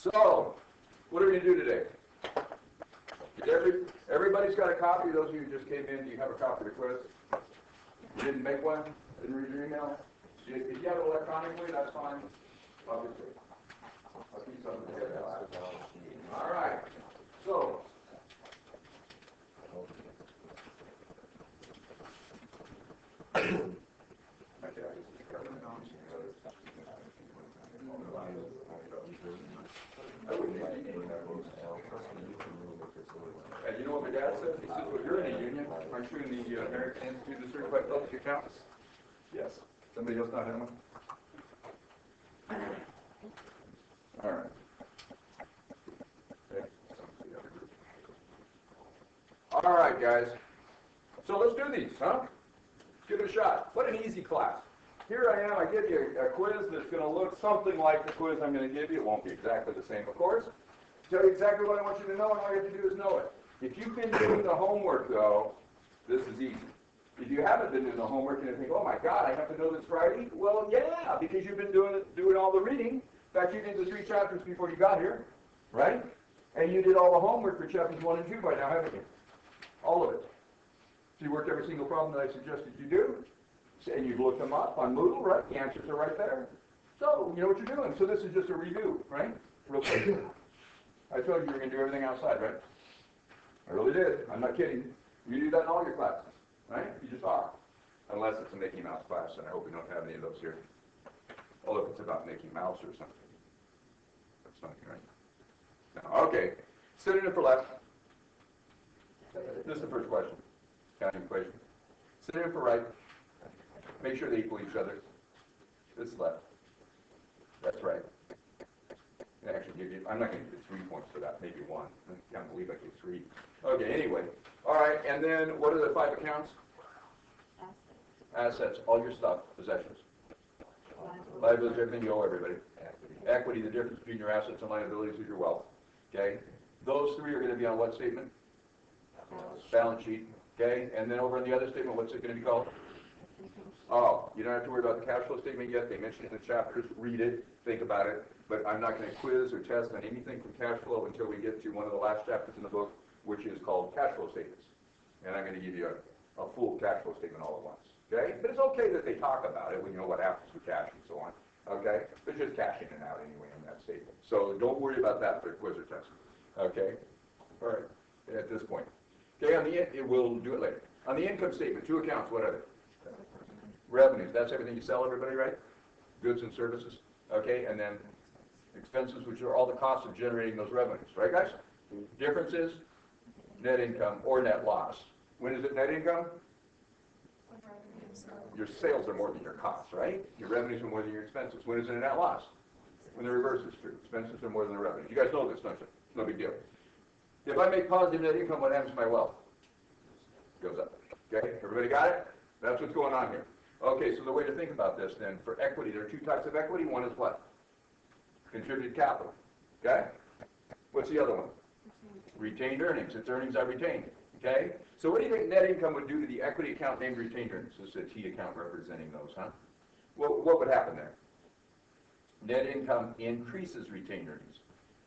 So, what are we going to do today? Everybody's got a copy. Those of you who just came in, do you have a copy of the quiz? You didn't make one? Didn't read your email? If you have it electronically, that's fine. Obviously. I'll keep something together. All right. So, and you know what my dad says? He says, well, you're in a union. Aren't you in the American Institute of Certified Public Accountants? Yes. Somebody else not have one? All right. Okay. All right, guys. So let's do these, huh? Give it a shot. What an easy class. Here I am. I give you a quiz that's going to look something like the quiz I'm going to give you. It won't be exactly the same, of course. Tell you exactly what I want you to know, and all you have to do is know it. If you've been doing the homework, though, this is easy. If you haven't been doing the homework and you think, oh my God, I have to know this Friday, well, yeah, because you've been doing all the reading. In fact, you did the 3 chapters before you got here, right? And you did all the homework for chapters 1 and 2 by now, haven't you? All of it. So you worked every single problem that I suggested you do, and you've looked them up on Moodle, right? The answers are right there. So you know what you're doing. So this is just a review, right? Real quick. I told you were going to do everything outside, right? I really did. I'm not kidding. You do that in all your classes, right? You just are. Unless it's a Mickey Mouse class, and I hope we don't have any of those here. Although if it's about Mickey Mouse or something. That's something, right? No. Okay. Synonym for left. This is the first question. Counting equation. Synonym for right. Make sure they equal each other. This is left. That's right. Actually, I'm not going to give you 3 points for that, maybe 1. I can't believe I gave 3. Okay, anyway. All right, and then what are the 5 accounts? Assets, all your stuff, possessions. Liabilities, everything you owe everybody. Equity, the difference between your assets and liabilities is your wealth. Okay? Those 3 are going to be on what statement? Balance sheet. Okay? And then over on the other statement, what's it going to be called? Oh, you don't have to worry about the cash flow statement yet. They mentioned it in the chapters. Read it. Think about it. But I'm not going to quiz or test on anything from cash flow until we get to one of the last chapters in the book, which is called cash flow statements. And I'm going to give you a full cash flow statement all at once. Okay? But it's okay that they talk about it when you know what happens with cash and so on. Okay? It's just cash in and out anyway in that statement. So don't worry about that for quiz or test. Okay? All right. At this point. Okay, we'll do it later. On the income statement, 2 accounts, what are they? Revenues, that's everything you sell, everybody, right? Goods and services. Okay, and then expenses, which are all the costs of generating those revenues, right, guys? Difference is net income or net loss. When is it net income? Your sales are more than your costs, right? Your revenues are more than your expenses. When is it a net loss? When the reverse is true. Expenses are more than the revenues. You guys know this, don't you? No big deal. If I make positive net income, what happens to my wealth? It goes up. Okay, everybody got it? That's what's going on here. Okay, so the way to think about this then, for equity, there are 2 types of equity. One is what? Contributed capital. Okay? What's the other one? Retained earnings. It's earnings I retained. Okay? So what do you think net income would do to the equity account named retained earnings? This is a T account representing those, huh? What would happen there? Net income increases retained earnings.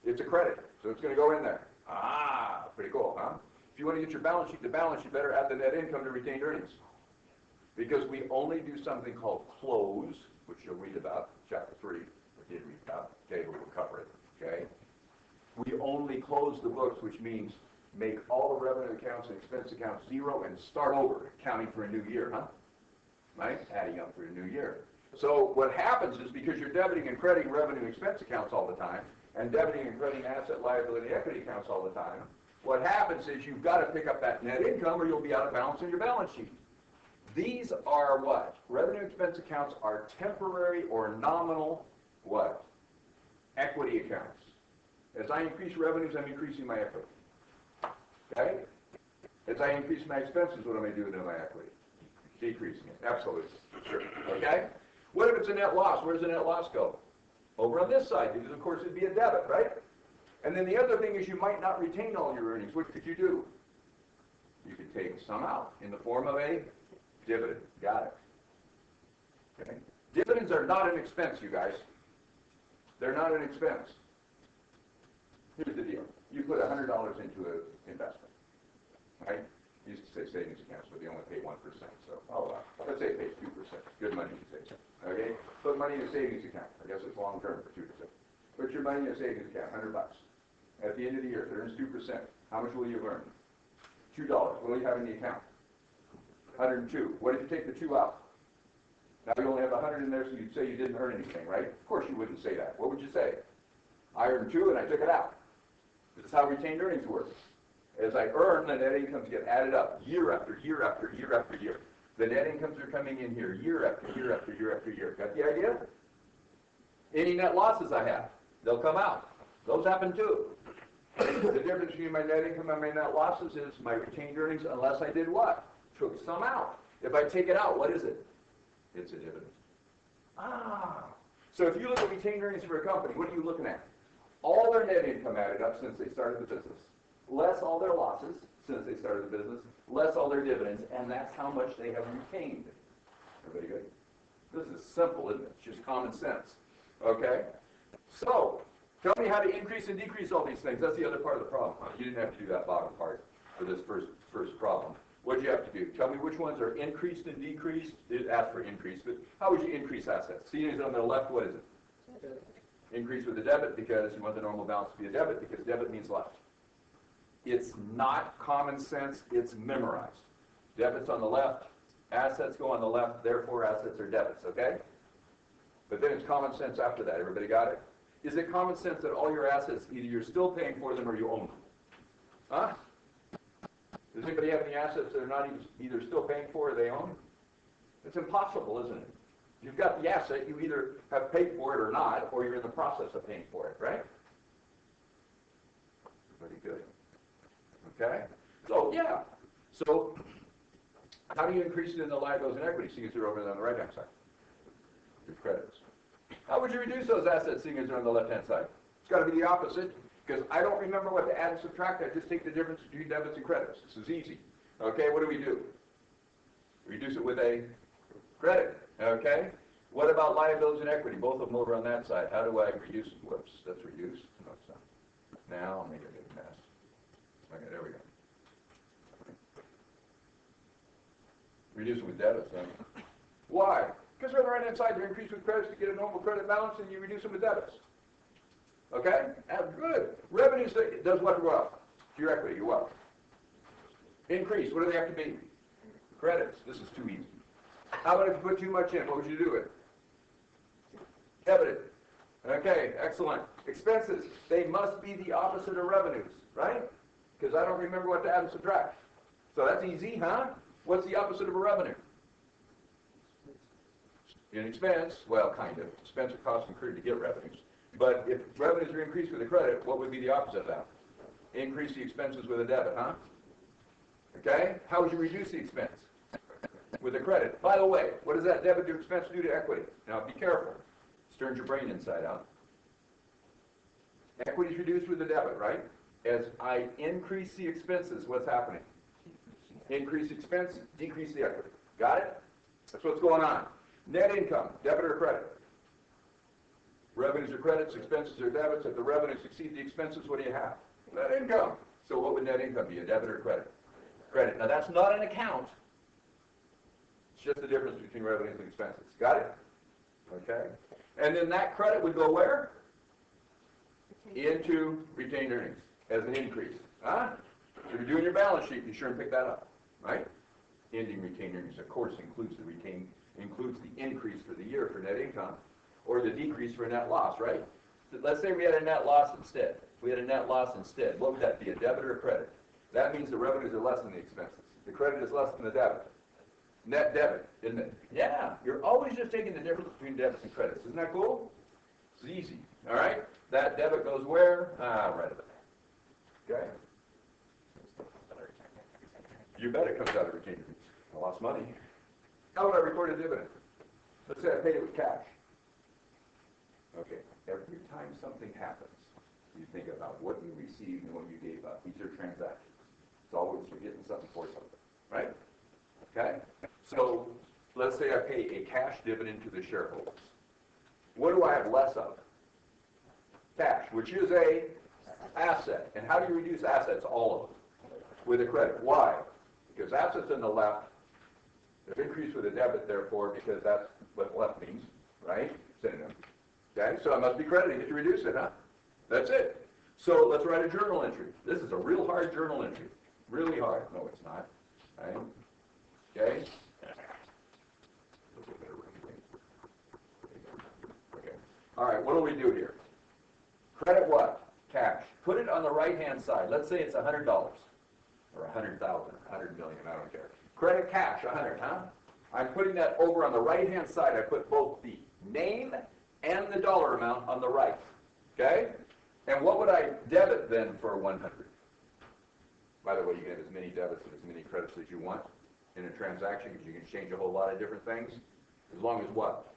It's a credit, so it's going to go in there. Ah, pretty cool, huh? If you want to get your balance sheet to balance, you better add the net income to retained earnings. Because we only do something called close, which you'll read about, chapter 3, or did read about, okay, but we'll cover it, okay? We only close the books, which means make all the revenue accounts and expense accounts 0 and start over, counting for a new year, huh? Right? Adding up for a new year. So what happens is because you're debiting and crediting revenue and expense accounts all the time, and debiting and crediting asset, liability, equity accounts all the time, what happens is you've got to pick up that net income or you'll be out of balance on your balance sheet. These are what? Revenue expense accounts are temporary or nominal what? Equity accounts. As I increase revenues, I'm increasing my equity. Okay? As I increase my expenses, what am I doing to my equity? Decreasing it. Absolutely. Sure. Okay? What if it's a net loss? Where does the net loss go? Over on this side, because of course it'd be a debit, right? And then the other thing is you might not retain all your earnings. What could you do? You could take some out in the form of a dividend. Got it. Okay. Dividends are not an expense, you guys. They're not an expense. Here's the deal. You put $100 into an investment, right? You used to say savings accounts, but they only pay 1%. So, let's say it pays 2%. Good money to save. Okay? Put money in a savings account. I guess it's long term for 2%. Put your money in a savings account, $100. At the end of the year, it earns 2%. How much will you earn? $2. What do you have in the account? 102. What if you take the 2 out? Now you only have 100 in there, so you'd say you didn't earn anything, right? Of course you wouldn't say that. What would you say? I earned 2 and I took it out. This is how retained earnings work. As I earn, the net incomes get added up year after year after year after year. The net incomes are coming in here year after year after year after year. Got the idea? Any net losses I have, they'll come out. Those happen too. The difference between my net income and my net losses is my retained earnings, unless I did what? Took some out. If I take it out, what is it? It's a dividend. So if you look at retained earnings for a company, what are you looking at? All their net income added up since they started the business, less all their losses since they started the business, less all their dividends, and that's how much they have retained. Everybody good? This is simple, isn't it? It's just common sense. Okay? So, tell me how to increase and decrease all these things. That's the other part of the problem. You didn't have to do that bottom part for this first problem. What do you have to do? Tell me which ones are increased and decreased. Ask for increase, but how would you increase assets? See, on the left, what is it? Increase with a debit because you want the normal balance to be a debit because debit means left. It's not common sense, it's memorized. Debit's on the left, assets go on the left, therefore assets are debits, okay? But then it's common sense after that. Everybody got it? Is it common sense that all your assets, either you're still paying for them or you own them? Huh? Does anybody have any assets that are not either still paying for or they own? It's impossible, isn't it? You've got the asset, you either have paid for it or not, or you're in the process of paying for it, right? Pretty good. Okay? So, yeah. So, how do you increase it in the liabilities and equity, seeing as they're over there on the right-hand side? Your credits. How would you reduce those assets, seeing as they're on the left-hand side? It's got to be the opposite, because I don't remember what to add and subtract. I just take the difference between debits and credits. This is easy. Okay, what do? Reduce it with a credit. Okay? What about liabilities and equity? Both of them over on that side. How do I reduce? Whoops, that's reduced. No, it's not. Now, I'll make a big mess. Okay, there we go. Reduce it with debits, then. Why? Because they're on the right-hand side. They're increased with credits to get a normal credit balance, and you reduce them with debits. Okay? That's good. Revenue does what go up? Your equity, your wealth. Increase. What do they have to be? Credits. This is too easy. How about if you put too much in? What would you do with it? Debit it. Okay, excellent. Expenses. They must be the opposite of revenues, right? Because I don't remember what to add and subtract. So that's easy, huh? What's the opposite of a revenue? An expense. Well, kind of. Expense or cost incurred to get revenues. But if revenues are increased with a credit, what would be the opposite of that? Increase the expenses with a debit, huh? Okay? How would you reduce the expense? With a credit. By the way, what does that debit to expense do to equity? Now, be careful. It turns your brain inside out. Equity is reduced with a debit, right? As I increase the expenses, what's happening? Increase expense, decrease the equity. Got it? That's what's going on. Net income, debit or credit? Revenues are credits, expenses are debits. If the revenues exceed the expenses, what do you have? Net income. So what would net income be, a debit or credit? Credit. Now that's not an account. It's just the difference between revenues and expenses. Got it? Okay. And then that credit would go where? Into retained earnings as an increase. Huh? So if you're doing your balance sheet, be sure and pick that up. Right? Ending retained earnings, of course, includes the increase for the year for net income, or the decrease for net loss, right? So let's say we had a net loss instead. If we had a net loss instead, what would that be, a debit or a credit? That means the revenues are less than the expenses. The credit is less than the debit. Net debit, isn't it? Yeah, you're always just taking the difference between debits and credits. Isn't that cool? It's easy, all right? That debit goes where? Right over there. Okay? You bet it comes out of retained earnings. I lost money. How would I record a dividend? Let's say I paid it with cash. Okay, every time something happens, you think about what you received and what you gave up. These are transactions. It's always you're getting something for something, right? Okay? So let's say I pay a cash dividend to the shareholders. What do I have less of? Cash, which is a asset. And how do you reduce assets? All of them. With a credit. Why? Because assets in the left, they've increased with a debit, therefore, because that's what left means, right? Synonym. Okay, so it must be crediting if you reduce it, huh? That's it. So let's write a journal entry. This is a real hard journal entry. Really hard. No, it's not. Right? Okay? Okay. All right, what do we do here? Credit what? Cash. Put it on the right-hand side. Let's say it's $100 or 100,000, 100 million, I don't care. Credit cash, 100, huh? I'm putting that over on the right-hand side. I put both the name and the dollar amount on the right. Okay? And what would I debit then for 100? By the way, you can have as many debits and as many credits as you want in a transaction because you can change a whole lot of different things. As long as what?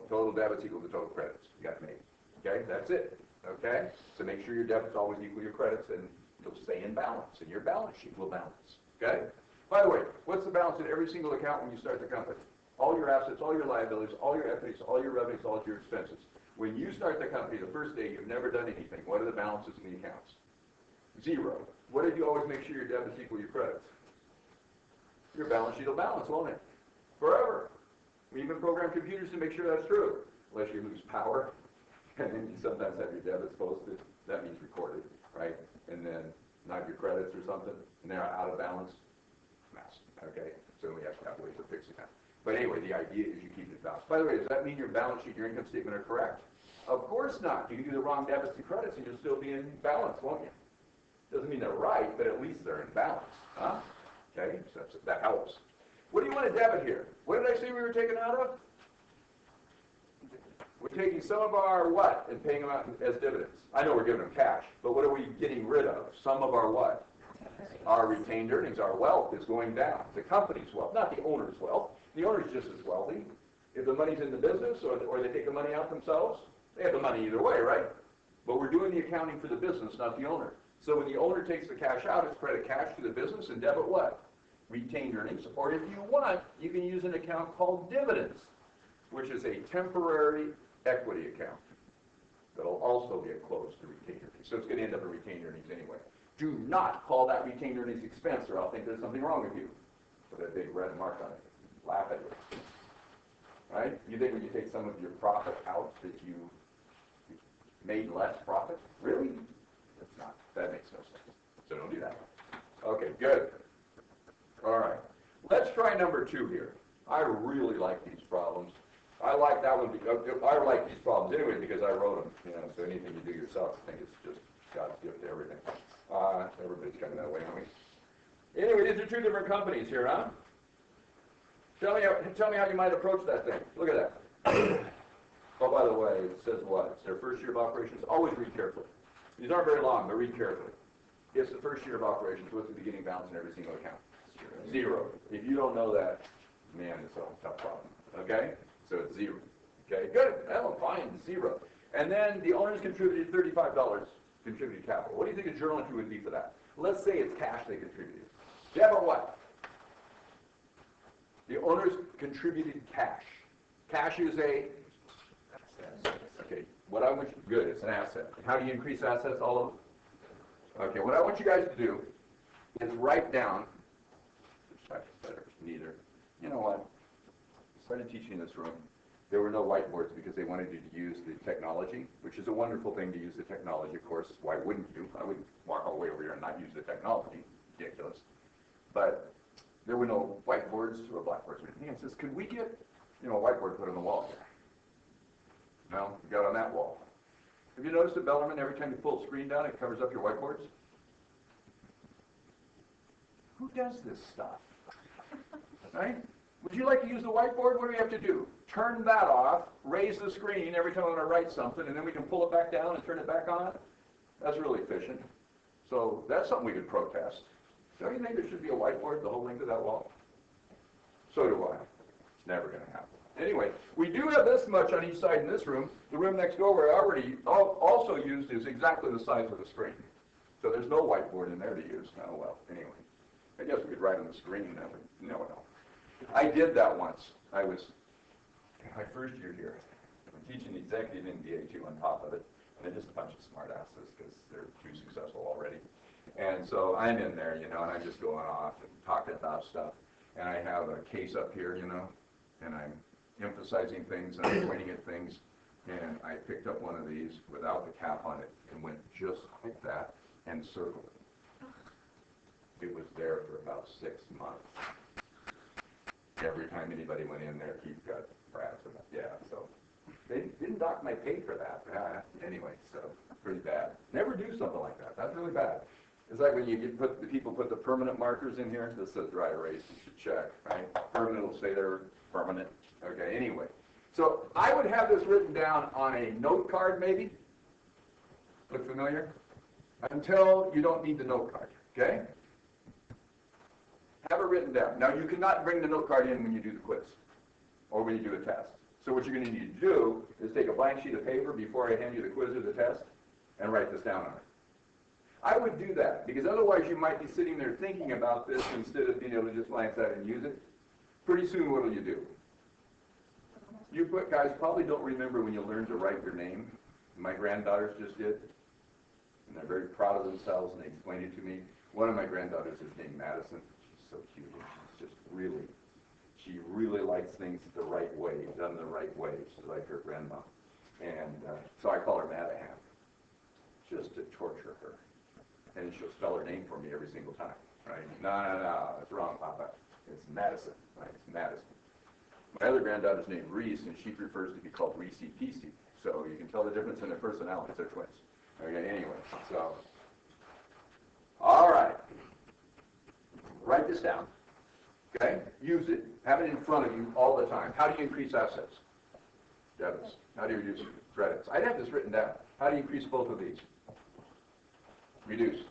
Total debits equal to total credits. You got it made. Okay? That's it. Okay? So make sure your debits always equal your credits and you'll stay in balance and your balance sheet will balance. Okay? By the way, what's the balance in every single account when you start the company? All your assets, all your liabilities, all your equities, all your revenues, all your expenses. When you start the company the first day, you've never done anything. What are the balances in the accounts? Zero. What did you always make sure your debits equal your credits? Your balance sheet will balance, won't it? Forever. We even program computers to make sure that's true. Unless you lose power, and then you sometimes have your debits posted. That means recorded, right? And then not your credits or something, and they're out of balance. Mess. Okay? So we have to have ways of fixing that. But anyway, the idea is you keep it balanced. By the way, does that mean your balance sheet, your income statement are correct? Of course not. You can do the wrong debits and credits and you'll still be in balance, won't you? Doesn't mean they're right, but at least they're in balance. Huh? Okay, so that helps. What do you want to debit here? What did I say we were taking out of? We're taking some of our what and paying them out as dividends. I know we're giving them cash, but what are we getting rid of? Some of our what? Our retained earnings, our wealth is going down. The company's wealth, not the owner's wealth. The owner's just as wealthy. If the money's in the business or they take the money out themselves, they have the money either way, right? But we're doing the accounting for the business, not the owner. So when the owner takes the cash out, it's credit cash to the business and debit what? Retained earnings. Or if you want, you can use an account called dividends, which is a temporary equity account that'll also get closed to retained earnings. So it's going to end up in retained earnings anyway. Do not call that retained earnings expense or I'll think there's something wrong with you. Put a big red mark on it. Laugh at you. Right? You think when you take some of your profit out that you made less profit? Really? That's not. That makes no sense. So don't do that. Okay, good. All right. Let's try number 2 here. I really like these problems. I like that one because I like these problems anyway because I wrote them. You know, so anything you do yourself, I think it's just God's gift to everything. Everybody's coming that way, aren't we? Anyway, these are 2 different companies here, huh? Tell me how you might approach that thing. Look at that. Oh, by the way, it says what? It's their first year of operations. Always read carefully. These aren't very long, but read carefully. It's the first year of operations. What's the beginning balance in every single account? 0. If you don't know that, man, it's a tough problem. Okay? So it's 0. Okay, good. Well, fine, 0. And then the owners contributed $35 contributed capital. What do you think a journal entry would be for that? Let's say it's cash they contributed. Debit what? The owners contributed cash. Cash is a okay. What I want you good, it's an asset. How do you increase assets? All of them. Okay. What I want you guys to do is write down. Neither. You know what? I started teaching in this room. There were no whiteboards because they wanted you to use the technology, which is a wonderful thing to use the technology. Of course, why wouldn't you? I wouldn't walk all the way over here and not use the technology. Ridiculous. But there were no whiteboards or blackboards or anything. It says, could we get, a whiteboard put on the wall here? No, you got it on that wall. Have you noticed at Bellarmine, every time you pull the screen down, it covers up your whiteboards? Who does this stuff? Right? Would you like to use the whiteboard? What do we have to do? Turn that off, raise the screen every time I want to write something, and then we can pull it back down and turn it back on? That's really efficient. So that's something we could protest. Don't you think there should be a whiteboard the whole length of that wall? So do I. It's never going to happen. Anyway, we do have this much on each side in this room. The room next door where I already also used is exactly the size of the screen. So there's no whiteboard in there to use. Oh, well, anyway. I guess we could write on the screen. No. I did that once. I was in my first year here. I'm teaching executive MBA too on top of it. And they're just a bunch of smart asses because they're too And so I'm in there, you know, and I'm just going off and talking about stuff. And I have a case up here, you know, and I'm emphasizing things and I'm pointing at things. And I picked up one of these without the cap on it and went just like that and circled it. It was there for about 6 months. Every time anybody went in there, he got brass in it. Yeah, so they didn't dock my pay for that. Anyway, so pretty bad. Never do something like that. That's really bad. It's like when people put the permanent markers in here. This says dry erase. You should check, right? Permanent will stay there permanent. Okay, anyway. So I would have this written down on a note card maybe. Look familiar? Until you don't need the note card, okay? Have it written down. Now you cannot bring the note card in when you do the quiz or when you do a test. So what you're going to need to do is take a blank sheet of paper before I hand you the quiz or the test and write this down on it. I would do that because otherwise you might be sitting there thinking about this instead of being able to just glance at it and use it. Pretty soon what will you do? You guys probably don't remember when you learned to write your name. My granddaughters just did. And they're very proud of themselves and they explained it to me. One of my granddaughters is named Madison. She's so cute. She's just really, she really likes things the right way, done the right way. She's like her grandma. And so I call her Madahan, just to torture her. And she'll spell her name for me every single time, right? No, that's wrong, Papa. It's Madison, right? It's Madison. My other granddaughter's named Reese, and she prefers to be called Reese Peasy. So you can tell the difference in their personalities. They're twins. Okay, anyway, so. All right. Write this down. Okay? Use it. Have it in front of you all the time. How do you increase assets? Debits. How do you reduce credits? I'd have this written down. How do you increase both of these? Reduce.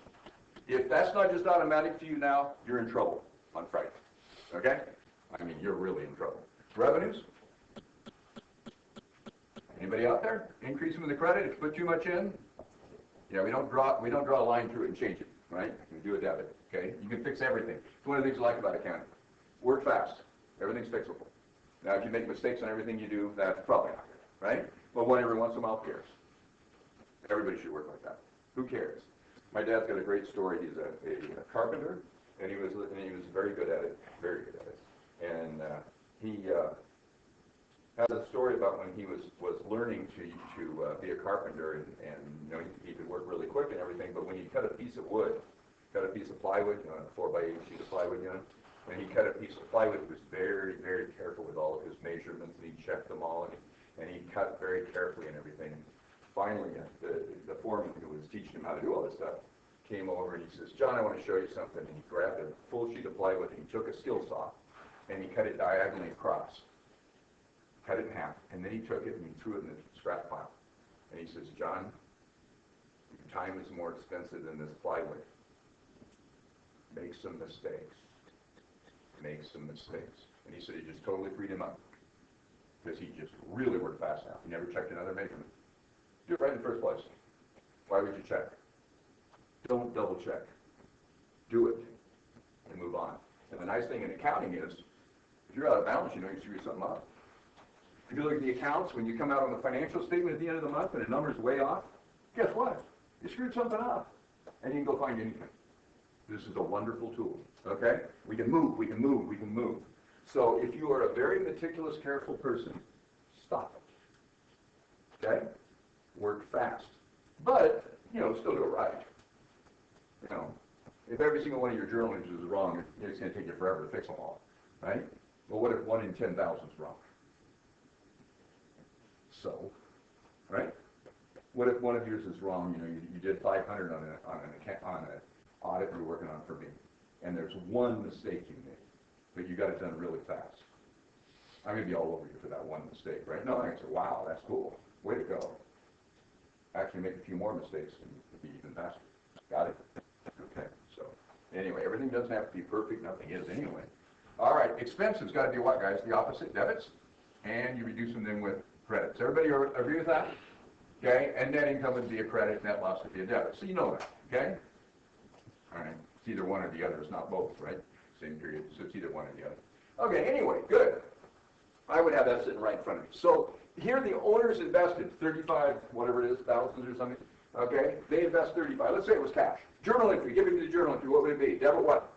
If that's not just automatic to you now, you're in trouble on Friday. Okay? I mean, you're really in trouble. Revenues? Anybody out there? Increase them with the credit. If you put too much in, yeah, we don't draw a line through it and change it, right? You can do a debit. Okay? You can fix everything. It's one of the things I like about accounting. Work fast. Everything's fixable. Now, if you make mistakes on everything you do, that's probably not good, right? But one every once in a while, who cares? Everybody should work like that. Who cares? My dad's got a great story. He's a carpenter, and he was very good at it, very good at it. And he has a story about when he was learning to be a carpenter, and you know he could work really quick and everything. But when he cut a piece of wood, cut a piece of plywood, you know, a 4x8 sheet of plywood, you know, when he cut a piece of plywood, he was very, very careful with all of his measurements, and he checked them all, and he cut very carefully and everything. Finally, the foreman who was teaching him how to do all this stuff came over and he says, "John, I want to show you something." And he grabbed a full sheet of plywood and he took a skill saw and he cut it diagonally across, cut it in half, and then he took it and he threw it in the scrap pile. And he says, "John, your time is more expensive than this plywood. Make some mistakes. Make some mistakes." And he said he just totally freed him up because he just really worked fast now. He never checked another measurement. Do it right in the first place. Why would you check? Don't double check. Do it and move on. And the nice thing in accounting is, if you're out of balance, you know you screwed something up. If you look at the accounts, when you come out on the financial statement at the end of the month and the number's way off, guess what? You screwed something up. And you can go find anything. This is a wonderful tool. Okay? We can move, we can move, we can move. So if you are a very meticulous, careful person, stop it. Okay? Work fast. But, you know, still do it right. You know, if every single one of your journal entries is wrong, it's going to take you forever to fix them all, right? Well, what if 1 in 10,000 is wrong? So, right? What if one of yours is wrong? You know, you did 500 on an audit you're working on for me, and there's one mistake you made, but you got it done really fast. I'm going to be all over you for that one mistake, right? No, I say, wow, that's cool. Way to go. Actually make a few more mistakes and be even faster. Got it? Okay, so anyway, everything doesn't have to be perfect. Nothing is anyway. All right, expenses got to be what, guys? The opposite, debits, and you reduce them then with credits. Everybody agree with that? Okay, and net income would be a credit, net loss would be a debit. So you know that, okay? All right, it's either one or the other. It's not both, right? Same period, so it's either one or the other. Okay, anyway, good. I would have that sitting right in front of me. So here the owner's invested 35, whatever it is, thousands or something. Okay, they invest 35. Let's say it was cash. Journal entry, give me the journal entry. What would it be? Debit what?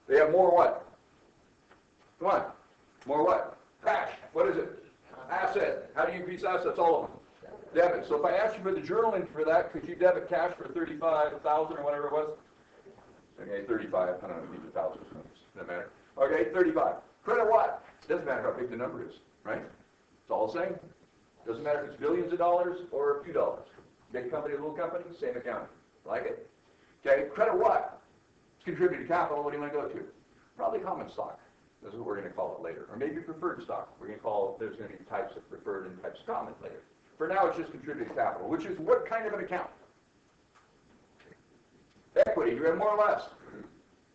They have more what? Come on. More what? Cash. What is it? Asset. How do you increase assets? All of them. Debit. So if I asked you for the journal entry for that, could you debit cash for 35,000 or whatever it was? Okay, 35. I don't know if you need 1,000. Doesn't matter. Okay, 35. Credit what? Doesn't matter how big the number is, right? It's all the same. Doesn't matter if it's billions of dollars or a few dollars. Big company, little company, same accounting. Like it? Okay, credit what? It's contributed capital. What do you want to go to? Probably common stock. This is what we're going to call it later. Or maybe preferred stock. We're going to call, there's going to be types of preferred and types of common later. For now, it's just contributed capital, which is what kind of an account? Equity. Do we have more or less?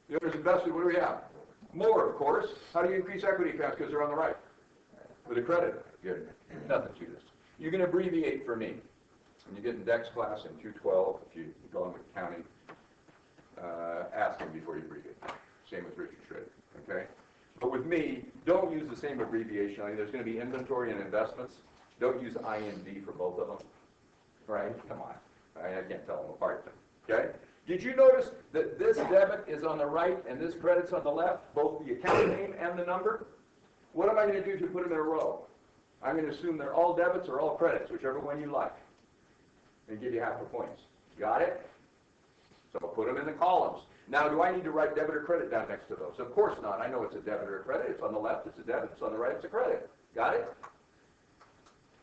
The owner's invested, what do we have? More, of course. How do you increase equity accounts? Because they're on the right. With a credit. Good. Nothing to this. You can abbreviate for me. When you get in DEX class in 212, if you go on with accounting, ask him before you abbreviate. Same with Richard Schrader. Okay? But with me, don't use the same abbreviation. I mean, there's going to be inventory and investments. Don't use INV for both of them. Right? Come on. I can't tell them apart. Okay? Did you notice that this debit is on the right and this credit's on the left, both the account name and the number? What am I going to do to put them in a row? I'm going to assume they're all debits or all credits, whichever one you like, and give you half the points. Got it? So I'll put them in the columns. Now, do I need to write debit or credit down next to those? Of course not. I know it's a debit or a credit. It's on the left, it's a debit. It's on the right, it's a credit. Got it?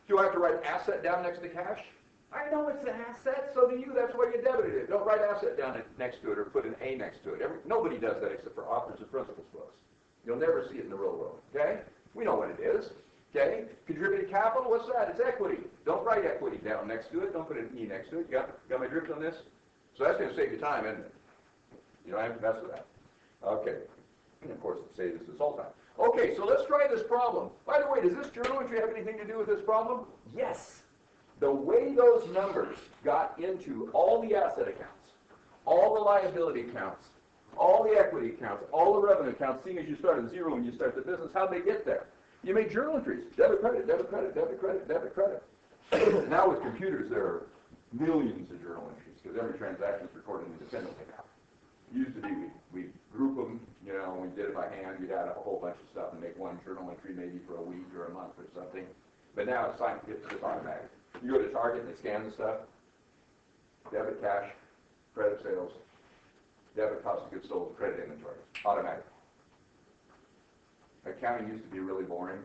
Do I have to write asset down next to cash? I know it's an asset, so do you. That's why you debited it. Don't write asset down next to it or put an A next to it. Nobody does that except for authors of principles books. You'll never see it in the real world, okay? We know what it is, okay? Contributed capital, what's that? It's equity. Don't write equity down next to it. Don't put an E next to it. Got my drift on this? So that's going to save you time, isn't it? You don't have to mess with that. Okay. And of course, it saves us all time. Okay, so let's try this problem. By the way, does this journal entry have anything to do with this problem? Yes. The way those numbers got into all the asset accounts, all the liability accounts, all the equity accounts, all the revenue accounts, seeing as you start at zero when you start the business, how'd they get there? You made journal entries. Debit, credit, debit, credit, debit, credit, debit, credit. Now with computers, there are millions of journal entries because every transaction is recorded independently now. Used to be, we group them, you know, we did it by hand, we'd add up a whole bunch of stuff and make one journal entry maybe for a week or a month or something. But now it's just automatic. You go to Target and they scan the stuff. Debit cash, credit sales, debit cost of goods sold, credit inventory. Automatic. Accounting used to be really boring.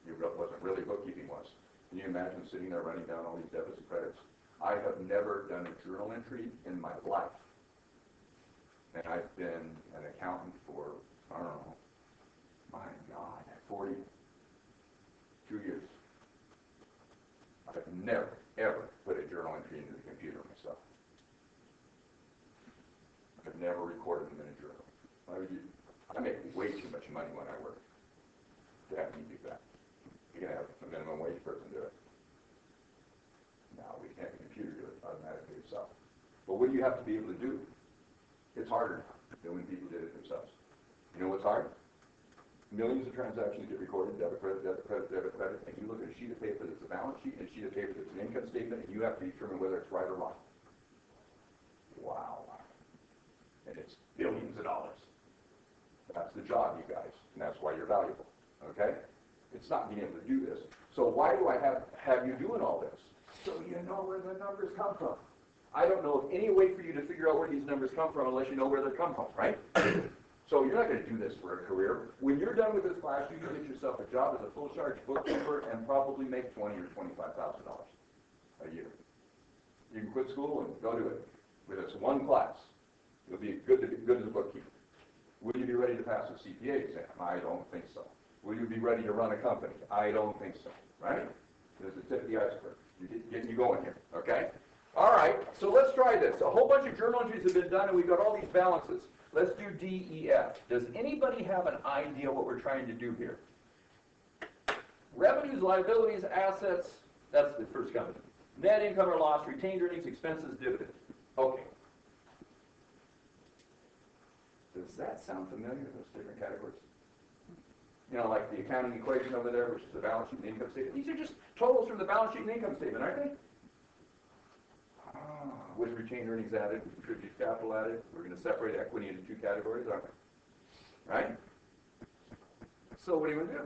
It wasn't really, bookkeeping was. Can you imagine sitting there writing down all these debits and credits? I have never done a journal entry in my life. And I've been an accountant for, I don't know, my God, 42 years. I've never, ever put a journal entry into the computer myself. I've never recorded them in a journal. Why would you? I make way too much money when I work to have me do that. You're going to have a minimum wage person do it. No, we can't have the computer do it automatically itself. But what do you have to be able to do? It's harder than when people did it themselves. You know what's hard? Millions of transactions get recorded, debit, credit, debit, credit, debit, credit, and you look at a sheet of paper that's a balance sheet and a sheet of paper that's an income statement, and you have to determine whether it's right or wrong. Wow. And it's billions of dollars. That's the job, you guys, and that's why you're valuable, okay? It's not being able to do this. So why do I have you doing all this? So you know where the numbers come from. I don't know of any way for you to figure out where these numbers come from unless you know where they come from, right? So you're not going to do this for a career. When you're done with this class, you can get yourself a job as a full-charge bookkeeper and probably make $20,000 or $25,000 a year. You can quit school and go do it. With this one class, you'll be good as a bookkeeper. Will you be ready to pass a CPA exam? I don't think so. Will you be ready to run a company? I don't think so, right? There's the tip of the iceberg. You're getting you going here, okay? All right, so let's try this. A whole bunch of journal entries have been done, and we've got all these balances. Let's do D, E, F. Does anybody have an idea what we're trying to do here? Revenues, liabilities, assets, that's the first company. Net income or loss, retained earnings, expenses, dividends. Okay. Does that sound familiar, those different categories? You know, like the accounting equation over there, which is the balance sheet and income statement. These are just totals from the balance sheet and income statement, aren't they? With retained earnings added, with contributed capital added, we're going to separate equity into two categories, aren't we? Right? So what are you going to do?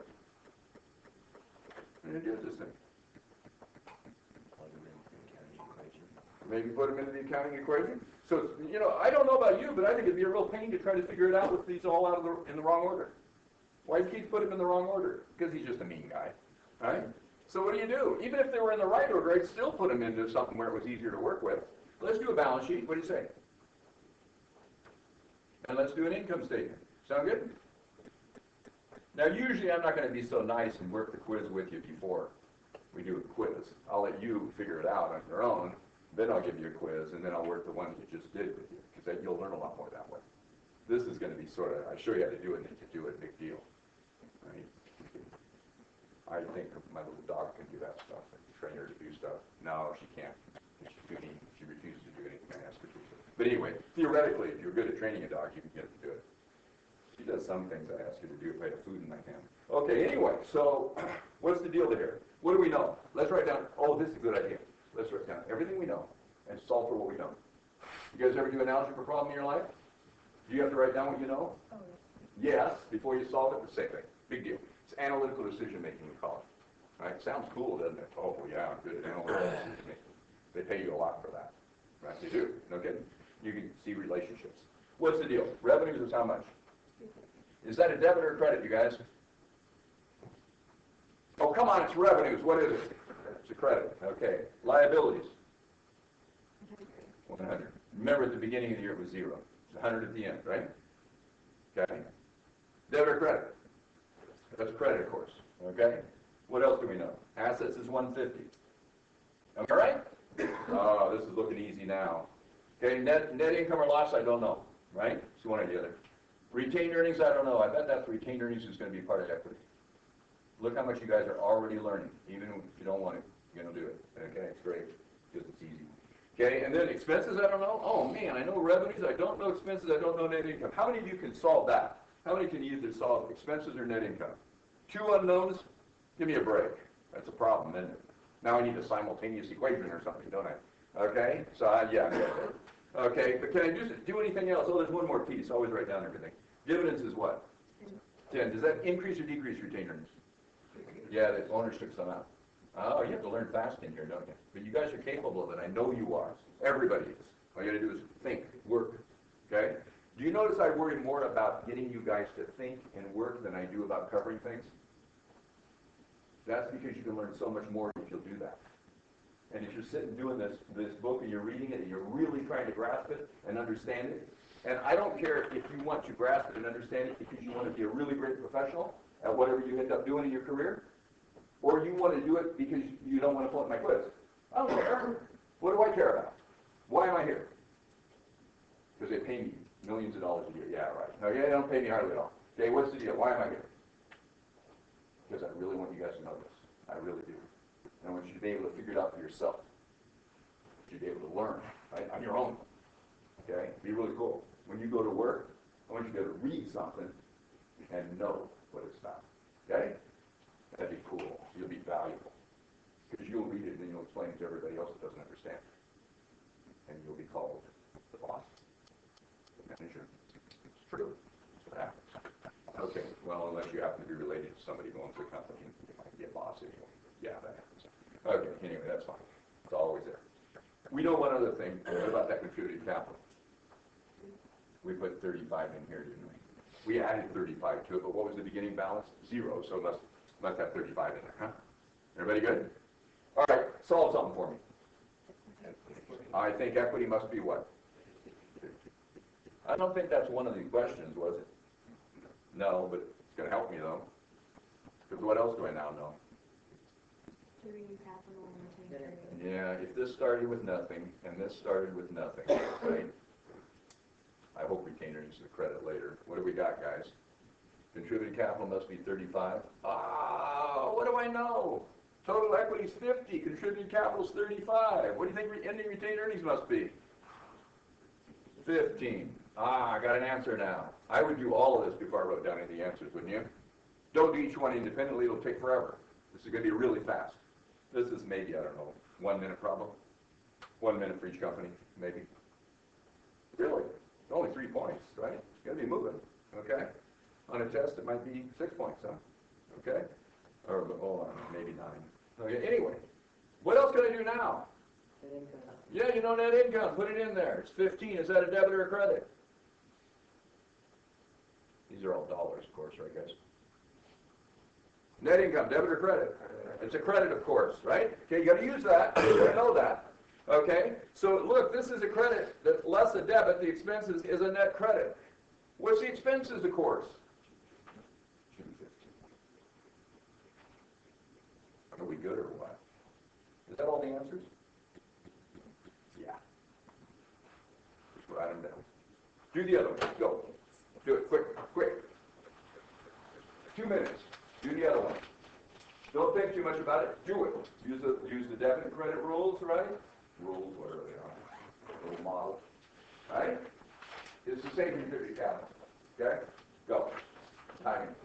What are you going to do with this thing? Maybe put them into the accounting equation. So, you know, I don't know about you, but I think it'd be a real pain to try to figure it out with these all out of in the wrong order. Why do Keith put them in the wrong order? Because he's just a mean guy, right? So what do? Even if they were in the right order, I'd still put them into something where it was easier to work with. Let's do a balance sheet. What do you say? And let's do an income statement. Sound good? Now, usually I'm not going to be so nice and work the quiz with you before we do a quiz. I'll let you figure it out on your own. Then I'll give you a quiz, and then I'll work the one you just did with you, because then you'll learn a lot more that way. This is going to be sort of, I show you how to do it, and then you do it, big deal. Right? I think my little dog can do that stuff. I can train her to do stuff. No, she can't. She's too mean. She refuses to do anything I ask her to. But anyway, theoretically, if you're good at training a dog, you can get her to do it. She does some things I ask her to do if I have food in my hand. Okay, anyway, so what's the deal here? What do we know? Let's write down, oh, this is a good idea. Let's write down everything we know and solve for what we don't. You guys ever do an algebra problem in your life? Do you have to write down what you know? Oh, yes. Yes, before you solve it, the same thing. Big deal. It's analytical decision making, we call it. Right? Sounds cool, doesn't it? Oh, yeah, I'm good at analytical decision making. They pay you a lot for that. Right? They do. No kidding. You can see relationships. What's the deal? Revenues is how much? Is that a debit or a credit, you guys? Oh, come on, it's revenues. What is it? It's a credit. Okay. Liabilities? 100. Remember, at the beginning of the year, it was 0. It's 100 at the end, right? Okay. Debit or credit? That's credit, of course. Okay. What else do we know? Assets is 150. Am I right? Oh, this is looking easy now. Okay. Net income or loss, I don't know. Right? It's one or the other. Retained earnings, I don't know. I bet that retained earnings is going to be part of equity. Look how much you guys are already learning. Even if you don't want it, you're going to do it. Okay, it's great because it's easy. Okay, and then expenses, I don't know. Oh, man, I know revenues. I don't know expenses. I don't know net income. How many of you can solve that? How many can either solve expenses or net income? Two unknowns? Give me a break. That's a problem, isn't it? Now I need a simultaneous equation or something, don't I? Okay, so yeah. Okay, but can I do anything else? Oh, there's one more piece. Always write down everything. Dividends is what? 10. Does that increase or decrease retained earnings? Yeah, the owners took some out. Oh, you have to learn fast in here, don't you? But you guys are capable of it. I know you are. Everybody is. All you got to do is think, work. Okay? Do you notice I worry more about getting you guys to think and work than I do about covering things? That's because you can learn so much more if you'll do that. And if you're sitting doing this book and you're reading it and you're really trying to grasp it and understand it, and I don't care if you want to grasp it and understand it because you want to be a really great professional at whatever you end up doing in your career, or you want to do it because you don't want to flunk my quiz. I don't care. What do I care about? Why am I here? Because they pay me millions of dollars a year. Yeah, right. Okay, they don't pay me hardly at all. Okay, what's the deal? Why am I here? Because I really want you guys to know this. I really do. I want you to be able to figure it out for yourself. I want you to be able to learn, right, on your own. Okay? Be really cool. When you go to work, I want you to be able to read something and know what it's about. Okay? That'd be cool. You'll be valuable. Because you'll read it and then you'll explain it to everybody else that doesn't understand. And you'll be called the boss, the manager. It's true. That's what happens. Okay, well, unless you happen to be related to somebody who owns the company, you might be a boss anyway. Yeah, that happens. Okay, anyway, that's fine. It's always there. We know one other thing. What about that contributed capital? We put 35 in here, didn't we? We added 35 to it, but what was the beginning balance? 0, so must have 35 in there, huh? Everybody good? All right, solve something for me. I think equity must be what? I don't think that's one of the questions, was it? No, but it's going to help me, though. Because what else do I now know? Yeah, if this started with nothing, and this started with nothing, right? I hope retained earnings is a credit later. What do we got, guys? Contributed capital must be 35. Ah, what do I know? Total equity is 50. Contributed capital is 35. What do you think ending retained earnings must be? 15. Ah, I got an answer now. I would do all of this before I wrote down any answers, wouldn't you? Don't do each one independently, it'll take forever. This is going to be really fast. This is maybe, I don't know, 1 minute problem. 1 minute for each company, maybe. Really? Only 3 points, right? It's going to be moving, okay? On a test, it might be 6 points, huh? Okay? Or, hold on, maybe 9. Okay, anyway. What else can I do now? Net income. Yeah, you know net income. Put it in there. It's 15. Is that a debit or a credit? These are all dollars, of course, right, guys? Net income, debit or credit? It's a credit, of course, right? Okay, you got to use that. You got to know that. Okay, so look, this is a credit that less a debit. The expenses is a net credit. What's the expenses, of course? Are we good or what? Is that all the answers? Yeah. Just write them down. Do the other one. Go. Do it quick, quick. 2 minutes. Do the other one. Don't think too much about it. Do it. Use the debit and credit rules, right? Rules, whatever they are. Little model. Right? It's the same in 50 capital. Okay? Go. Timing.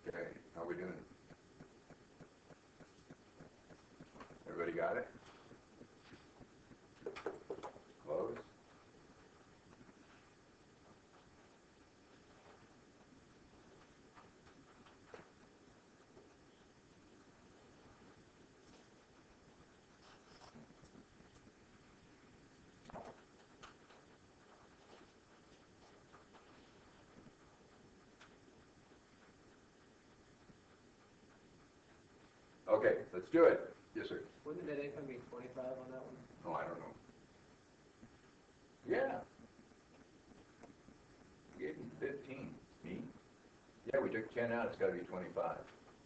Okay, how we doing? Everybody got it? Close. Okay, let's do it. Yes, sir. Wouldn't net income be 25 on that one? Oh, I don't know. Yeah. We gave him 15. Me? Yeah, we took 10 out. It's got to be 25.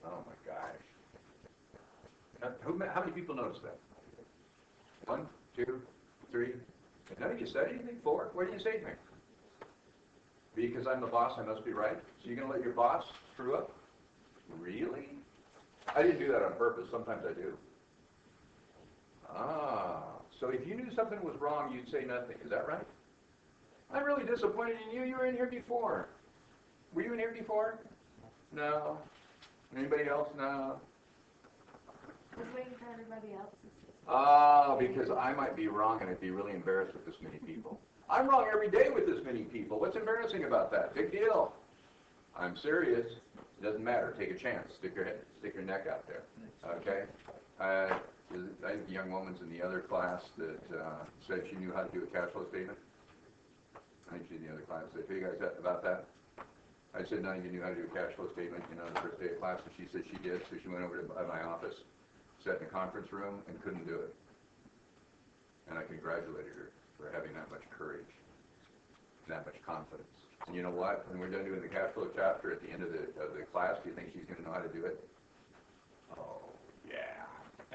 Oh my gosh. How many people noticed that? 1, 2, 3. And none of you said anything? 4? What did you say to me? Because I'm the boss, I must be right. So you're going to let your boss screw up? Really? I didn't do that on purpose. Sometimes I do. Ah, so if you knew something was wrong, you'd say nothing. Is that right? I'm really disappointed in you. You were in here before. Were you in here before? No. Anybody else? No. Just waiting for everybody else. Ah, because I might be wrong and I'd be really embarrassed with this many people. I'm wrong every day with this many people. What's embarrassing about that? Big deal. I'm serious. It doesn't matter, take a chance, stick your neck out there, okay? I think the young woman's in the other class that said she knew how to do a cash flow statement. I think she's in the other class. Did I tell you guys about that? I said none of you knew how to do a cash flow statement, the first day of class, and she said she did, so she went over to my office, sat in the conference room, and couldn't do it. And I congratulated her for having that much courage, that much confidence. And you know what? When we're done doing the cash flow chapter at the end of the class, do you think she's going to know how to do it? Oh, yeah,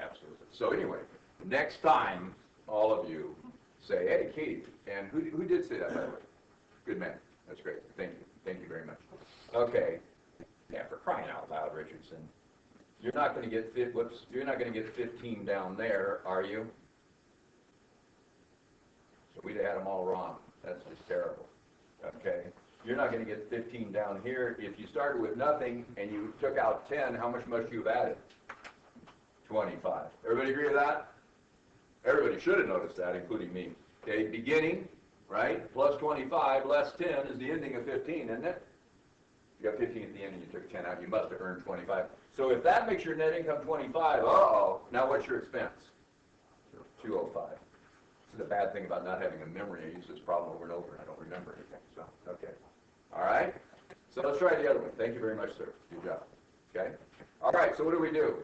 absolutely. So anyway, next time, all of you say, hey, Keith, and who did say that, by the way? Good man. That's great. Thank you. Thank you very much. Okay. Yeah, for crying out loud, Richardson. You're not going to get you're not going to get 15 down there, are you? So we'd have had them all wrong. That's just terrible. Okay. You're not going to get 15 down here. If you started with nothing and you took out 10, how much must you have added? 25. Everybody agree with that? Everybody should have noticed that, including me. Okay, beginning, right, plus 25, less 10 is the ending of 15, isn't it? You got 15 at the end and you took 10 out, you must have earned 25. So if that makes your net income 25, uh-oh, now what's your expense? 205. This is the bad thing about not having a memory. I use this problem over and over and I don't remember anything, so, okay. All right, so let's try the other one. Thank you very much, sir. Good job. Okay? All right, so what do?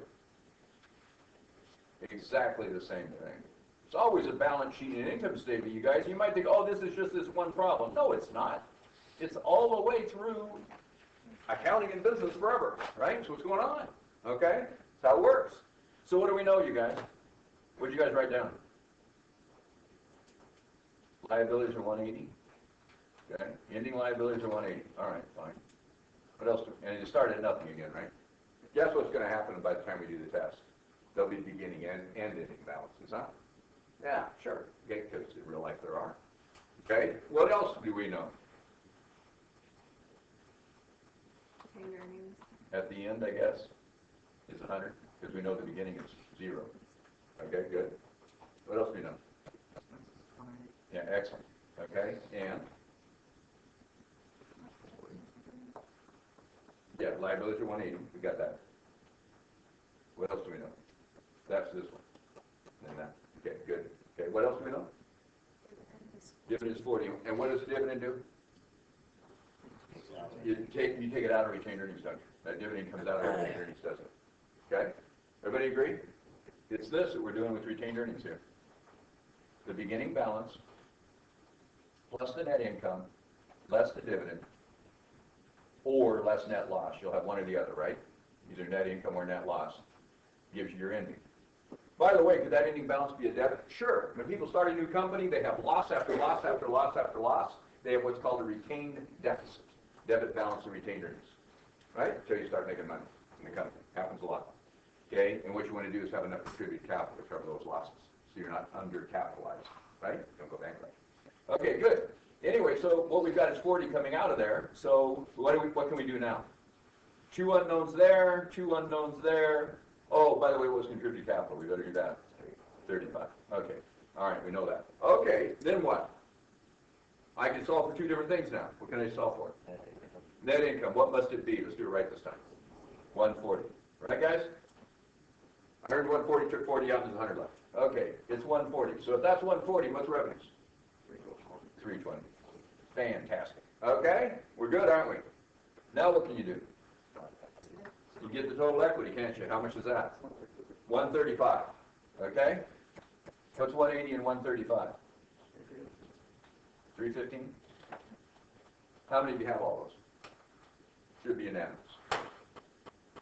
Exactly the same thing. It's always a balance sheet and income statement, you guys. You might think, oh, this is just this one problem. No, it's not. It's all the way through accounting and business forever, right? That's what's going on, okay? That's how it works. So what do we know, you guys? What did you guys write down? Liabilities are 180. Okay? Ending liabilities are 180. All right, fine. What else? And you start at nothing again, right? Guess what's going to happen by the time we do the test? There'll be beginning and ending balances, huh? Yeah, sure. Okay, because in real life there are. Okay, what else do we know? Retained earnings. At the end, I guess, is 100, because we know the beginning is 0. Okay, good. What else do we know? Yeah, excellent. Okay, and? Yeah, liabilities are 180. We got that. What else do we know? That's this one. And that. Okay, good. Okay, what else do we know? Dividend is 40. And what does the dividend do? You take it out of retained earnings, don't you? That dividend comes out of retained earnings, doesn't it? Okay? Everybody agree? It's this that we're doing with retained earnings here. The beginning balance plus the net income less the dividend or less net loss. You'll have one or the other, right? Either net income or net loss gives you your ending. By the way, could that ending balance be a debit? Sure. When people start a new company, they have loss after loss after loss after loss. They have what's called a retained deficit. Debit balance and retained earnings. Right? Until you start making money in the company. Happens a lot. Okay? And what you want to do is have enough contributed capital to cover those losses. So you're not undercapitalized. Right? Don't go bankrupt. Okay, good. Anyway, so what we've got is 40 coming out of there. So what can we do now? 2 unknowns there, 2 unknowns there. Oh, by the way, what was contributed capital? We better do that. 35. Okay. All right, we know that. Okay, then what? I can solve for 2 different things now. What can I solve for? Net income. What must it be? Let's do it right this time. 140. Right, guys? I heard 140, took 40 out, and there's 100 left. Okay, it's 140. So if that's 140, what's revenues? 320. Fantastic. Okay, we're good, aren't we? Now what can you do? You get the total equity, can't you? How much is that? 135. Okay? What's 180 and 135? 315? How many of you have all those? Should be unanimous.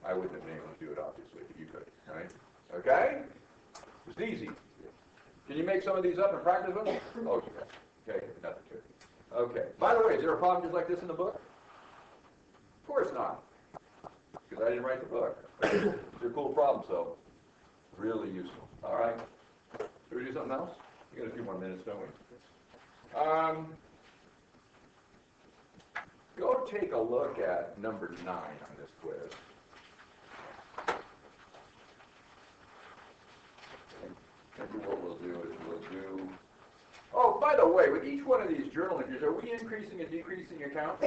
I wouldn't have been able to do it, obviously, but you could. All right? Okay? It's easy. Can you make some of these up and practice them? Oh, yeah. Okay, nothing to it. Okay. By the way, is there a problem just like this in the book? Of course not. Because I didn't write the book. They're cool problems, though. Really useful. All right. Should we do something else? We got a few more minutes, don't we? Go take a look at number 9 on this quiz. Maybe what we'll do is we'll do... Oh, by the way, with each one of these journal entries, are we increasing and decreasing accounts?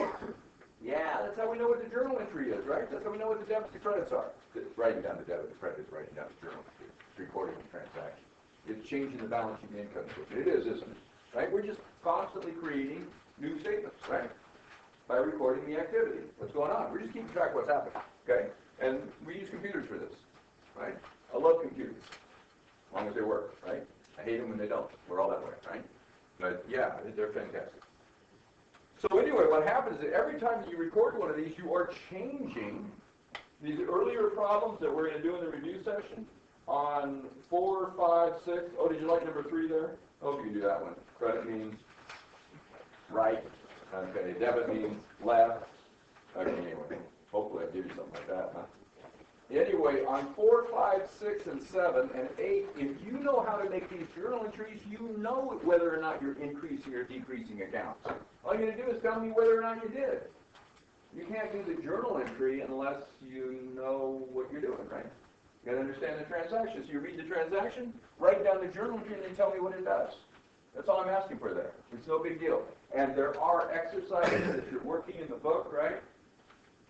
Yeah, that's how we know what the journal entry is, right? That's how we know what the debits and credits are. It's writing down the debit and credit is writing down the journal entry. It's recording the transaction. It's changing the balance sheet and income statement. It is, isn't it? Right? We're just constantly creating new statements, right? By recording the activity. What's going on? We're just keeping track of what's happening, okay? And we use computers for this, right? I love computers, as long as they work, right? I hate them when they don't. We're all that way, right? But yeah, they're fantastic. So anyway, what happens is every time that you record one of these, you are changing these earlier problems that we're going to do in the review session on 4, 5, 6. Oh, did you like number 3 there? Oh, you can do that one. Credit means right. Okay, debit means left. Okay, anyway, hopefully I give you something like that, huh? Anyway, on 4, 5, 6, and 7, and 8, if you know how to make these journal entries, you know whether or not you're increasing or decreasing accounts. All you're going to do is tell me whether or not you did. You can't do the journal entry unless you know what you're doing, right? You got to understand the transaction. So you read the transaction, write down the journal entry, and then tell me what it does. That's all I'm asking for there. It's no big deal. And there are exercises that you're working in the book, right?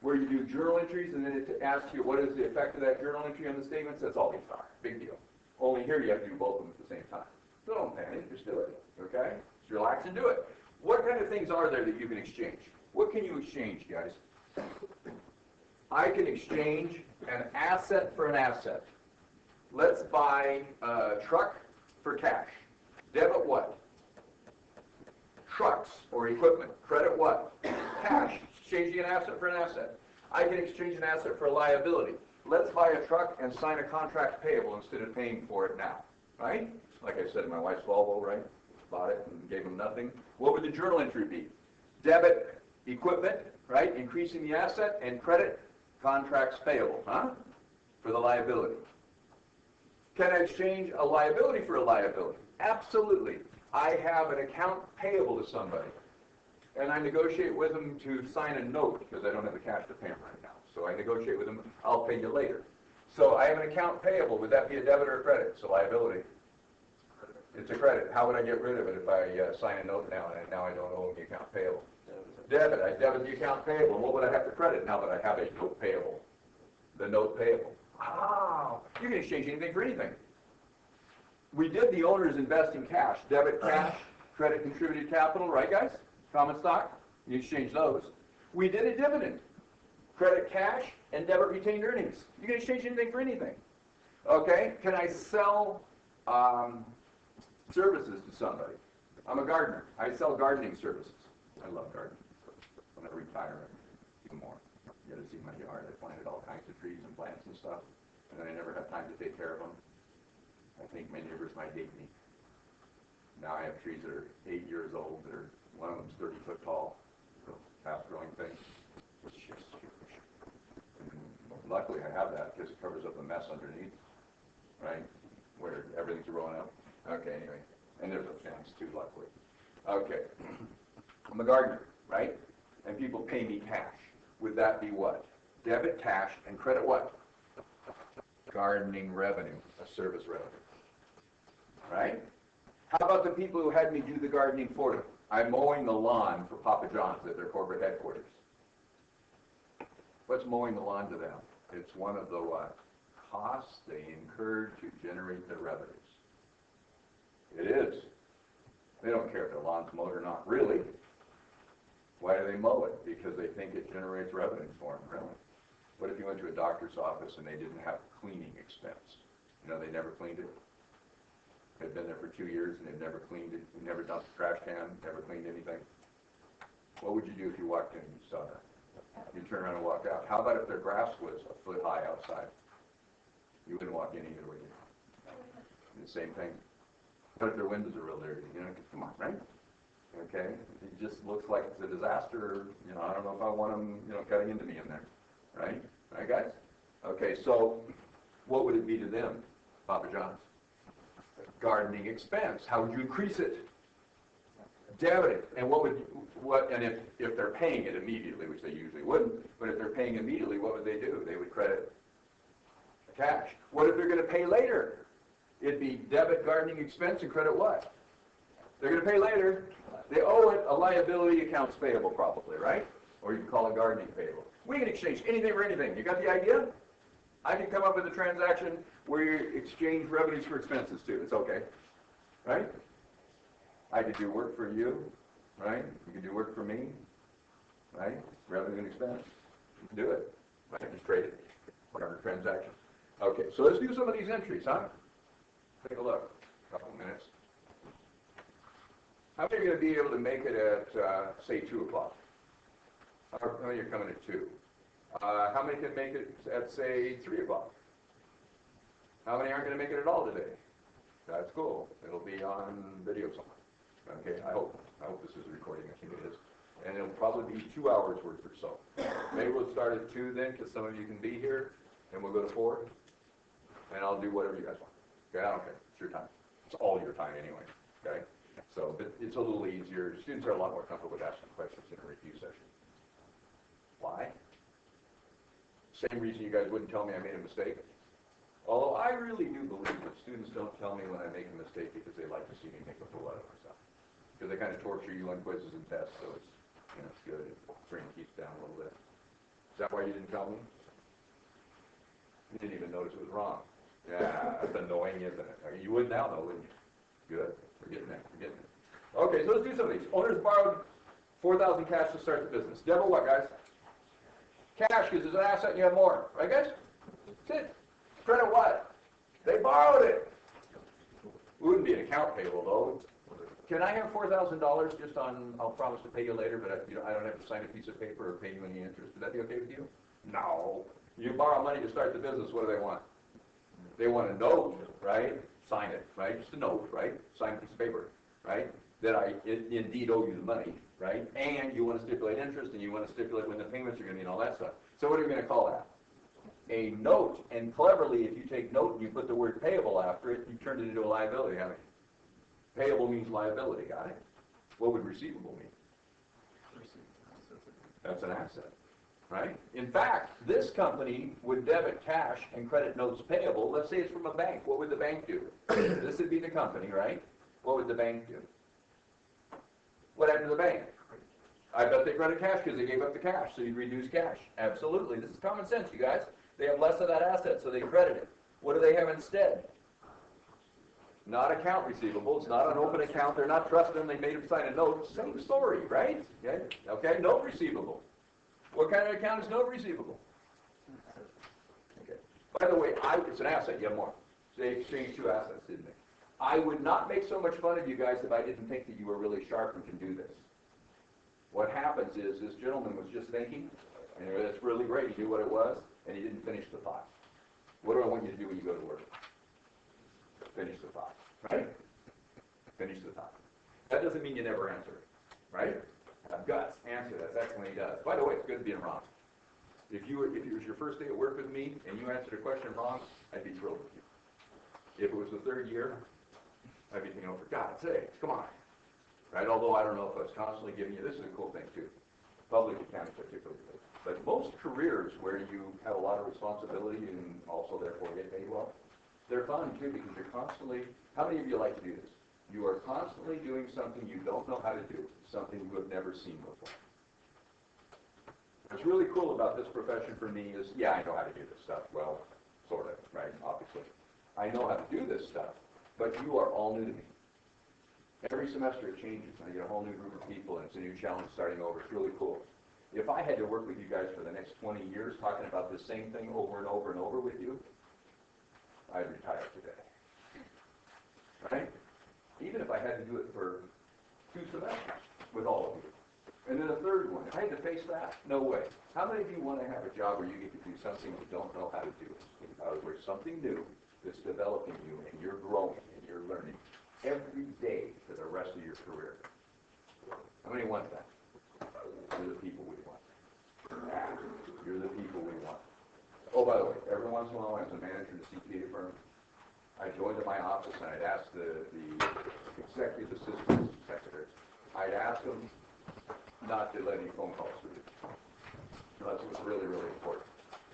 Where you do journal entries, and then it asks you what is the effect of that journal entry on the statements. That's all these are. Big deal. Only here you have to do both of them at the same time. So don't panic. Just do it. Okay? Just relax and do it. What kind of things are there that you can exchange? What can you exchange, guys? I can exchange an asset for an asset. Let's buy a truck for cash. Debit what? Trucks or equipment. Credit what? Cash. Exchanging an asset for an asset. I can exchange an asset for a liability. Let's buy a truck and sign a contract payable instead of paying for it now. Right? Like I said, my wife's Volvo, right? Bought it and gave him nothing. What would the journal entry be? Debit, equipment, right? Increasing the asset, and credit, contracts payable, huh? For the liability. Can I exchange a liability for a liability? Absolutely. I have an account payable to somebody, and I negotiate with them to sign a note because I don't have the cash to pay them right now. So I negotiate with them, I'll pay you later. So I have an account payable. Would that be a debit or a credit? It's a liability. It's a credit. How would I get rid of it if I sign a note now and now I don't owe the account payable? Debit. I debit the account payable. What would I have to credit now that I have a note payable? The note payable. Ah, you can exchange anything for anything. We did the owners invest in cash. Debit cash, credit contributed capital, right guys? Common stock. You exchange those. We did a dividend. Credit cash and debit retained earnings. You can exchange anything for anything. Okay? Can I sell services to somebody? I'm a gardener. I sell gardening services. I love gardening. When I retire, even more. You got to see my yard. I planted all kinds of trees and plants and stuff, and then I never have time to take care of them. I think my neighbors might hate me. Now I have trees that are 8 years old. One of them's 30 foot tall, half-growing thing. It's just huge. Luckily I have that because it covers up the mess underneath, right, where everything's growing up. Okay, anyway, and there's a fence too, luckily. Okay, I'm a gardener, right, and people pay me cash. Would that be what? Debit cash and credit what? Gardening revenue, a service revenue. Right? How about the people who had me do the gardening for them? I'm mowing the lawn for Papa John's at their corporate headquarters. What's mowing the lawn to them? It's one of the what? Costs they incurred to generate their revenues. It is. They don't care if their lawn's mowed or not, really. Why do they mow it? Because they think it generates revenues for them, really. What if you went to a doctor's office and they didn't have cleaning expense? You know, they never cleaned it. They've been there for 2 years and they've never cleaned it. They've never dumped a trash can, never cleaned anything. What would you do if you walked in and you saw that? You'd turn around and walk out. How about if their grass was a foot high outside? You wouldn't walk in either, would you? The same thing. What if their windows are real dirty? You know, come on, right? Okay? It just looks like it's a disaster. You know, I don't know if I want them, you know, cutting into me in there. Right? Right, guys? Okay, so what would it be to them, Papa John's? Gardening expense. How would you increase it? Debit it. And and if they're paying it immediately, which they usually wouldn't, but if they're paying immediately, what would they do? They would credit cash. What if they're going to pay later? It'd be debit gardening expense and credit what? They're going to pay later. They owe it a liability, accounts payable probably, right? or you can call it gardening payable. We can exchange anything for anything. You got the idea? I can come up with a transaction where you exchange revenues for expenses too. It's okay, right? I could do work for you, right? You can do work for me, right? Revenue and expense. You can do it. Right? Just trade it. Whatever transaction. Okay, so let's do some of these entries, huh? Take a look. A couple minutes. How many are going to be able to make it at, say, 2 o'clock? How many are coming at 2? How many can make it at, say, 3 o'clock? How many aren't going to make it at all today? That's cool. It'll be on video somewhere. Okay, I hope this is a recording. I think it is. And it'll probably be 2 hours worth or so. Maybe we'll start at 2 then, because some of you can be here, and we'll go to 4. And I'll do whatever you guys want. Okay, I don't care. It's your time. It's all your time anyway. Okay? So, but it's a little easier. Students are a lot more comfortable with asking questions in a review session. Why? Same reason you guys wouldn't tell me I made a mistake. Although I really do believe that students don't tell me when I make a mistake because they like to see me make a fool out of myself. Because they kind of torture you on quizzes and tests, so it's, you know, it's good. It brings keeps down a little bit. Is that why you didn't tell me? You didn't even notice it was wrong. Yeah, that's annoying, isn't it? I mean, you would now, though, wouldn't you? Good. We're getting there. We're getting there. Okay, so let's do some of these. Owners borrowed $4,000 cash to start the business. Debit what, guys? Cash, because it's an asset and you have more. Right, guys? That's it. Credit what? They borrowed it. It wouldn't be an account payable, though. Can I have $4,000 just on, I'll promise to pay you later, but I don't have to sign a piece of paper or pay you any interest. Would that be okay with you? No. You borrow money to start the business, what do they want? They want a note, right? Sign it, right? Just a note, right? Sign a piece of paper, right? That I indeed owe you the money, right? And you want to stipulate interest, and you want to stipulate when the payments are going to be and all that stuff. So what are we going to call that? A note. And cleverly, if you take note and you put the word payable after it, you turn it into a liability, haven't you? Payable means liability, got it? What would receivable mean? That's an asset, right? In fact, this company would debit cash and credit notes payable. Let's say it's from a bank. What would the bank do? This would be the company, right? What would the bank do? What happened to the bank? I bet they credit cash because they gave up the cash, so you'd reduce cash. Absolutely. This is common sense, you guys. They have less of that asset, so they credit it. What do they have instead? Not account receivable. It's not an open account. They're not trusting them. They made them sign a note. Same story, right? Okay. Okay. Note receivable. What kind of account is note receivable? Okay. By the way, it's an asset. You have more. So they exchanged 2 assets, didn't they? I would not make so much fun of you guys if I didn't think that you were really sharp and can do this. What happens is this gentleman was just thinking, and it's really great. He knew what it was, and he didn't finish the thought. What do I want you to do when you go to work? Finish the thought, right? Finish the thought. That doesn't mean you never answer it, right? Have guts, answer that. That's when he does. By the way, it's good to be wrong. If it was your first day at work with me and you answered a question wrong, I'd be thrilled with you. If it was the 3rd year, I'd be thinking, oh, for God's sake, come on. Right? Although I don't know if I was constantly giving you, this is a cool thing too. Public accounting particularly. But most careers where you have a lot of responsibility and also therefore get paid well, they're fun too because you're constantly, how many of you like to do this? You are constantly doing something you don't know how to do, something you have never seen before. What's really cool about this profession for me is, yeah, I know how to do this stuff. Well, sort of, right? Obviously. I know how to do this stuff, but you are all new to me. Every semester it changes, and I get a whole new group of people, and it's a new challenge starting over. It's really cool. If I had to work with you guys for the next 20 years talking about the same thing over and over and over with you, I'd retire today. Right? Even if I had to do it for 2 semesters with all of you. And then a 3rd one. If I had to face that, no way. How many of you want to have a job where you get to do something you don't know how to do? Where something new that's developing you and you're growing and you're learning every day for the rest of your career? How many want that? You're the people we want. You're the people we want. Oh, by the way, every once in a while, as a manager in a CPA firm, I joined in my office and I'd ask the executive assistant secretary, I'd ask them not to let any phone calls through. That's what's really, really important.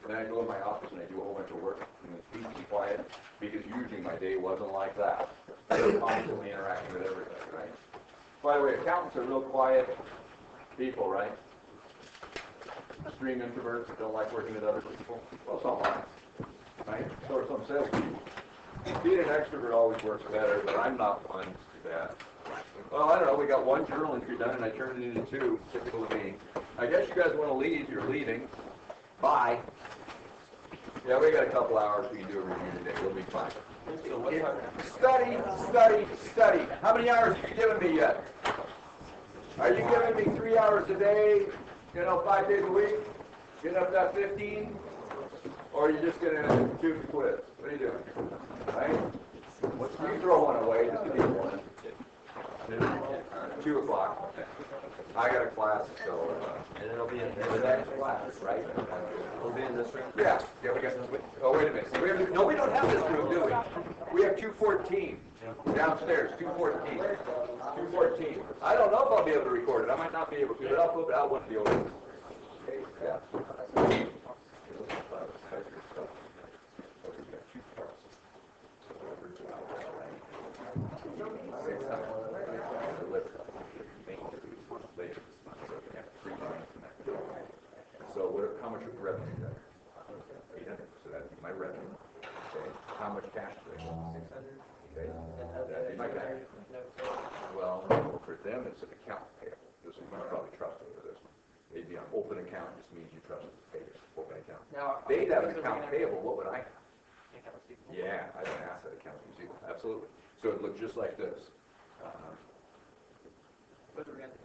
And then I go in my office and I do a whole bunch of work and it's peace and quiet because usually my day wasn't like that. I'm constantly interacting with everybody, right? By the way, accountants are real quiet people, right? extreme introverts that don't like working with other people. Well, some are, right? So are some salespeople. Being an extrovert always works better, but I'm not one that. Well, I don't know, we got one journal entry done and I turned it into two, typical of me. I guess you guys want to leave, you're leaving. Bye. Yeah, we got a couple hours, we can do a review today, we'll be fine. Study, study, study. How many hours have you given me yet? Are you giving me 3 hours a day, 5 days a week? Getting up that 15? Or are you just gonna shoot the quiz? What are you doing? Right? You throw one away, just to be one. 2 o'clock. I got a class, so, And it'll be in the next class, right? It'll be in this room. Yeah, we got, oh, wait a minute. We don't have this room, do we? We have 214 downstairs, 214. 214. I don't know if I'll be able to record it. I might not be able to, but I'll flip it out with the old. Yeah. So how much revenue is that? 800, so that'd be my revenue. Okay. How much cash do they have? 600. Okay. That'd be my cash. Well, for them, it's an account payable. This one, you probably trust them for this one. They'd be an open account, just means you trust them to pay your open account. Now, They'd have an account payable, what would I have? Yeah, I have an asset account receivable, absolutely. So it looks just like this. But we're gonna